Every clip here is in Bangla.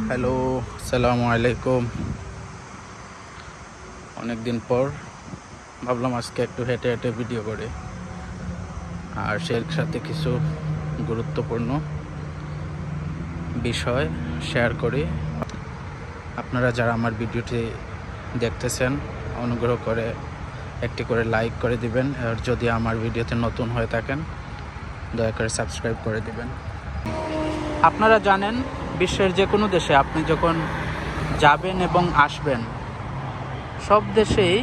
হ্যালো, আসসালামু আলাইকুম। অনেক দিন পর ভাবলাম আজকে একটু হেঁটে হেঁটে ভিডিও করে আর সেই সাথে কিছু গুরুত্বপূর্ণ বিষয় শেয়ার করি। আপনারা যারা আমার ভিডিওটি দেখতেছেন অনুগ্রহ করে একটি করে লাইক করে দিবেন, আর যদি আমার ভিডিওতে নতুন হয়ে থাকেন দয়া করে সাবস্ক্রাইব করে দিবেন। আপনারা জানেন বিশ্বের যে কোনো দেশে আপনি যখন যাবেন এবং আসবেন সব দেশেই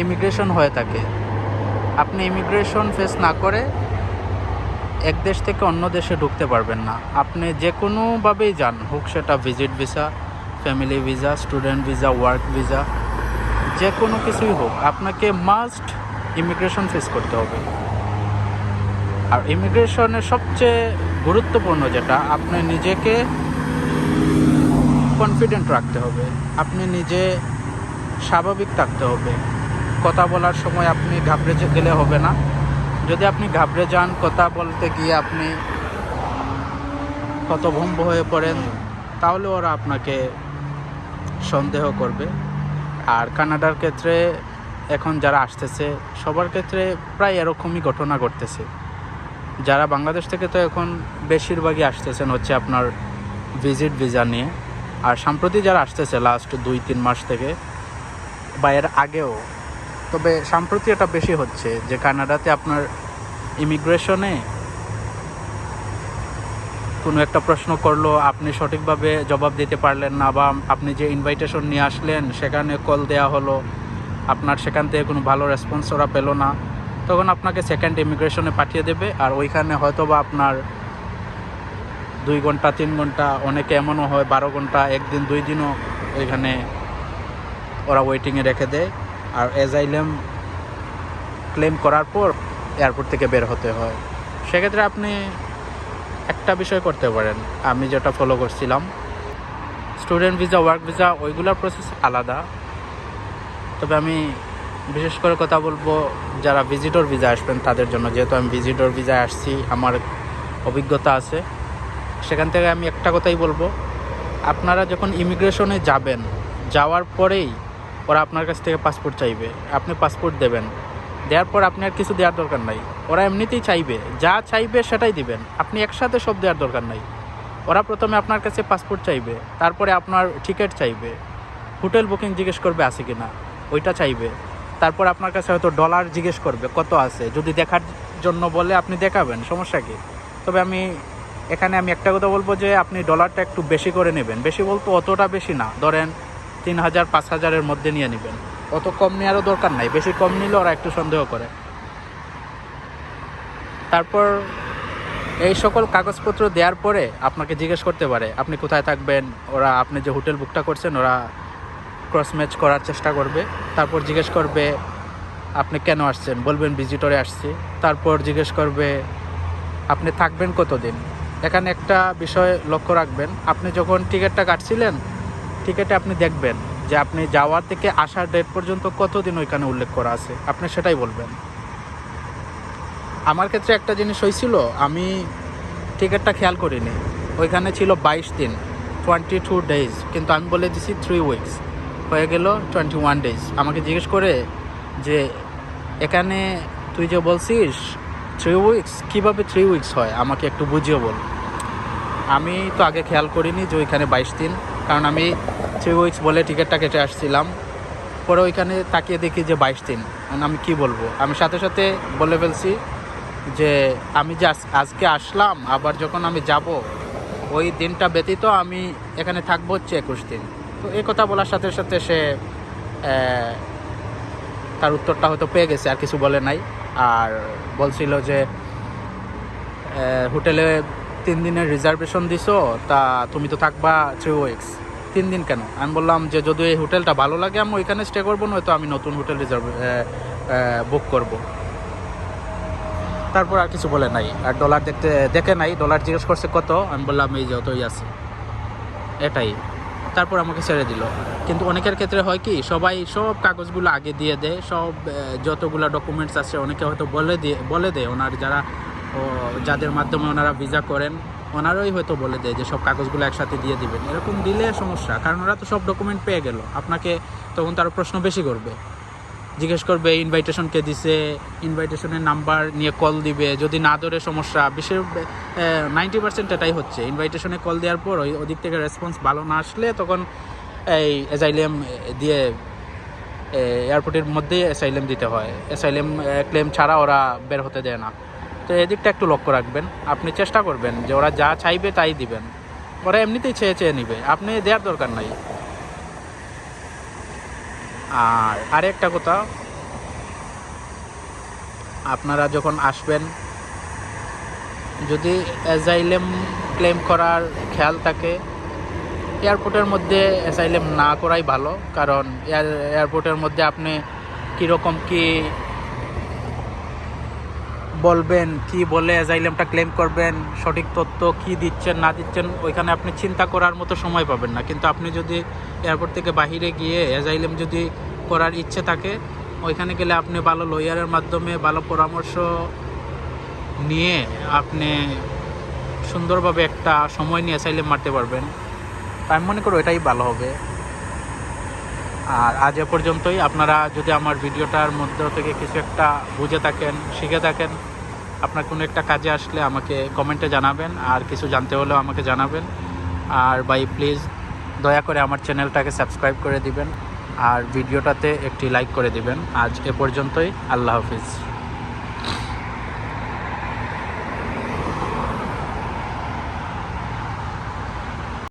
ইমিগ্রেশন হয়ে থাকে। আপনি ইমিগ্রেশন ফেস না করে এক দেশ থেকে অন্য দেশে ঢুকতে পারবেন না। আপনি যে কোনোভাবেই যান, হোক সেটা visit visa, family visa, student visa, work visa, যে কোনো কিছুই হোক, আপনাকে মাস্ট ইমিগ্রেশন ফেস করতে হবে। আর ইমিগ্রেশনের সবচেয়ে গুরুত্বপূর্ণ যেটা, আপনি নিজেকে কনফিডেন্ট রাখতে হবে, আপনি নিজে স্বাভাবিক থাকতে হবে। কথা বলার সময় আপনি ঘাবড়ে গেলে হবে না। যদি আপনি ঘাবড়ে যান, কথা বলতে গিয়ে আপনি হতভম্ব হয়ে পড়েন, তাহলে ওরা আপনাকে সন্দেহ করবে। আর কানাডার ক্ষেত্রে এখন যারা আসতেছে সবার ক্ষেত্রে প্রায় এরকমই ঘটনা ঘটতেছে। যারা বাংলাদেশ থেকে তো এখন বেশিরভাগই আসতেছেন হচ্ছে আপনার ভিজিট ভিসা নিয়ে। আর সম্প্রতি যারা আসতেছে লাস্ট 2-3 মাস থেকে বা এর আগেও, তবে সম্প্রতি এটা বেশি হচ্ছে যে কানাডাতে আপনার ইমিগ্রেশনে কোনো একটা প্রশ্ন করলো, আপনি সঠিকভাবে জবাব দিতে পারলেন না, বা আপনি যে ইনভাইটেশন নিয়ে আসলেন সেখানে কল দেওয়া হলো, আপনার সেখান থেকে কোনো ভালো রেসপন্স ওরা পেলো না, তখন আপনাকে সেকেন্ড ইমিগ্রেশনে পাঠিয়ে দেবে। আর ওইখানে হয়তো বা আপনার 2 ঘন্টা 3 ঘন্টা, অনেকে এমনও হয় 12 ঘন্টা, 1 দিন 2 দিনও ওইখানে ওরা ওয়েটিংয়ে রেখে দেয়। আর অ্যাজাইলাম ক্লেম করার পর এয়ারপোর্ট থেকে বের হতে হয়। সেক্ষেত্রে আপনি একটা বিষয় করতে পারেন, আমি যেটা ফলো করছিলাম, স্টুডেন্ট ভিসা, ওয়ার্ক ভিসা, ওইগুলোর প্রসেস আলাদা। তবে আমি বিশেষ করে কথা বলবো যারা ভিজিটর ভিসা আসবেন তাদের জন্য, যেহেতু আমি ভিজিটর ভিসায় আসছি, আমার অভিজ্ঞতা আছে। সেখান থেকে আমি একটা কথাই বলবো, আপনারা যখন ইমিগ্রেশনে যাবেন, যাওয়ার পরেই ওরা আপনার কাছ থেকে পাসপোর্ট চাইবে, আপনি পাসপোর্ট দেবেন। দেওয়ার পর আপনি আর কিছু দেওয়ার দরকার নাই, ওরা এমনিতেই চাইবে, যা চাইবে সেটাই দিবেন, আপনি একসাথে সব দেওয়ার দরকার নাই। ওরা প্রথমে আপনার কাছে পাসপোর্ট চাইবে, তারপরে আপনার টিকিট চাইবে, হোটেল বুকিং জিজ্ঞেস করবে আছে কি না, ওইটা চাইবে। তারপর আপনার কাছে হয়তো ডলার জিজ্ঞেস করবে কত আছে, যদি দেখার জন্য বলে আপনি দেখাবেন, সমস্যা কি। তবে এখানে আমি একটা কথা বলবো যে আপনি ডলারটা একটু বেশি করে নেবেন। বেশি বলতে অতটা বেশি না, ধরেন 3000-5000-এর মধ্যে নিয়ে নেবেন, অত কম নেওয়ারও দরকার নাই। বেশি কম নিলে ওরা একটু সন্দেহ করে। তারপর এই সকল কাগজপত্র দেওয়ার পরে আপনাকে জিজ্ঞেস করতে পারে আপনি কোথায় থাকবেন। ওরা আপনি যে হোটেল বুকটা করছেন ওরা ক্রস ম্যাচ করার চেষ্টা করবে। তারপর জিজ্ঞেস করবে আপনি কেন আসছেন, বলবেন ভিজিটরে আসছি। তারপর জিজ্ঞেস করবে আপনি থাকবেন কতদিন। এখানে একটা বিষয় লক্ষ্য রাখবেন, আপনি যখন টিকিটটা কাটছিলেন, টিকিটে আপনি দেখবেন যে আপনি যাওয়ার থেকে আসার ডেট পর্যন্ত কতদিন ওইখানে উল্লেখ করা আছে, আপনি সেটাই বলবেন। আমার ক্ষেত্রে একটা জিনিস হয়েছিল, আমি টিকিটটা খেয়াল করিনি, ওইখানে ছিল 22 দিন, 22 ডেজ, কিন্তু আমি বলে দিছি 3 উইকস, হয়ে গেল 21 ডেজ। আমাকে জিজ্ঞেস করে যে এখানে তুই যে বলছিস 3 উইকস, কীভাবে 3 উইকস হয়, আমাকে একটু বুঝিয়ে বল। আমি তো আগে খেয়াল করিনি যে ওইখানে 22 দিন, কারণ আমি 3 উইকস বলে টিকিটটা কেটে আসছিলাম। পরে ওইখানে তাকিয়ে দেখি যে 22 দিন। আমি কি বলবো, আমি সাথে সাথে বলে ফেলছি যে আমি যে আজকে আসলাম, আবার যখন আমি যাব ওই দিনটা ব্যতীত আমি এখানে থাকবো হচ্ছে 21 দিন। তো এই কথা বলার সাথে সাথে সে তার উত্তরটা হয়তো পেয়ে গেছে, আর কিছু বলে নাই। আর বলছিল যে হোটেলে 3 দিনের রিজার্ভেশন দিছো, তা তুমি তো থাকবা 3 উইকস, 3 দিন কেন। আমি বললাম যে যদি এই হোটেলটা ভালো লাগে আমি ওইখানে স্টে করবো, নয়তো আমি নতুন হোটেল বুক করব। তারপর আর কিছু বলে নাই, আর ডলার দেখে নাই। ডলার জিজ্ঞেস করছে কত, আমি বললাম এই যতই আছে, এটাই। তারপর আমাকে ছেড়ে দিল। কিন্তু অনেকের ক্ষেত্রে হয় কি, সবাই সব কাগজগুলো আগে দিয়ে দেয়, সব যতগুলো ডকুমেন্টস আছে অনেকে হয়তো বলে দেয় ওনার যাদের মাধ্যমে ওনারা ভিসা করেন, ওনারাই হয়তো বলে দেয় যে সব কাগজগুলো একসাথে দিয়ে দিবেন, এরকম দিলে সমস্যা, কারণ ওরা তো সব ডকুমেন্ট পেয়ে গেল, আপনাকে তখন তার প্রশ্ন বেশি করবে, জিজ্ঞেস করবে ইনভাইটেশন কে দিছে, ইনভাইটেশনের নাম্বার নিয়ে কল দিবে, যদি না ধরে সমস্যা, বিশেষ 90% এটাই হচ্ছে। ইনভাইটেশনে কল দেওয়ার পর ওদিক থেকে রেসপন্স ভালো না আসলে তখন এই অ্যাসাইলাম দিয়ে এয়ারপোর্টের মধ্যেই অ্যাসাইলাম দিতে হয়, অ্যাসাইলাম ক্লেম ছাড়া ওরা বের হতে দেয় না। তো এদিকটা একটু লক্ষ্য রাখবেন, আপনি চেষ্টা করবেন যে ওরা যা চাইবে তাই দিবেন, ওরা এমনিতেই চেয়ে চেয়ে নিবে, আপনি দেওয়ার দরকার নাই। আর আরেকটা কথা, আপনারা যখন আসবেন যদি অ্যাসাইলাম ক্লেম করার খেয়াল থাকে, এয়ারপোর্টের মধ্যে অ্যাসাইলাম না করাই ভালো, কারণ এয়ারপোর্টের মধ্যে আপনি কীরকম কি বলবেন, কি বলে অ্যাসাইলামটা ক্লেম করবেন, সঠিক তথ্য কি দিচ্ছেন না দিচ্ছেন, ওইখানে আপনি চিন্তা করার মতো সময় পাবেন না। কিন্তু আপনি যদি এয়ারপোর্ট থেকে বাহিরে গিয়ে অ্যাসাইলাম যদি করার ইচ্ছে থাকে, ওইখানে গেলে আপনি ভালো লয়ারের মাধ্যমে ভালো পরামর্শ নিয়ে আপনি সুন্দরভাবে একটা সময় নিয়ে অ্যাসাইলাম মারতে পারবেন। আমি মনে করি এটাই ভালো হবে। আর আজ এ পর্যন্তই। আপনারা যদি আমার ভিডিওটার মধ্যে থেকে কিছু একটা বুঝে থাকেন, শিখে থাকেন, আপনার কোনো একটা কাজে আসলে আমাকে কমেন্টে জানাবেন, আর কিছু জানতে হলেও আমাকে জানাবেন। আর ভাই প্লিজ দয়া করে আমার চ্যানেলটাকে সাবস্ক্রাইব করে দিবেন আর ভিডিওটাতে একটি লাইক করে দিবেন। আজ এ পর্যন্তই। আল্লাহ হাফিজ।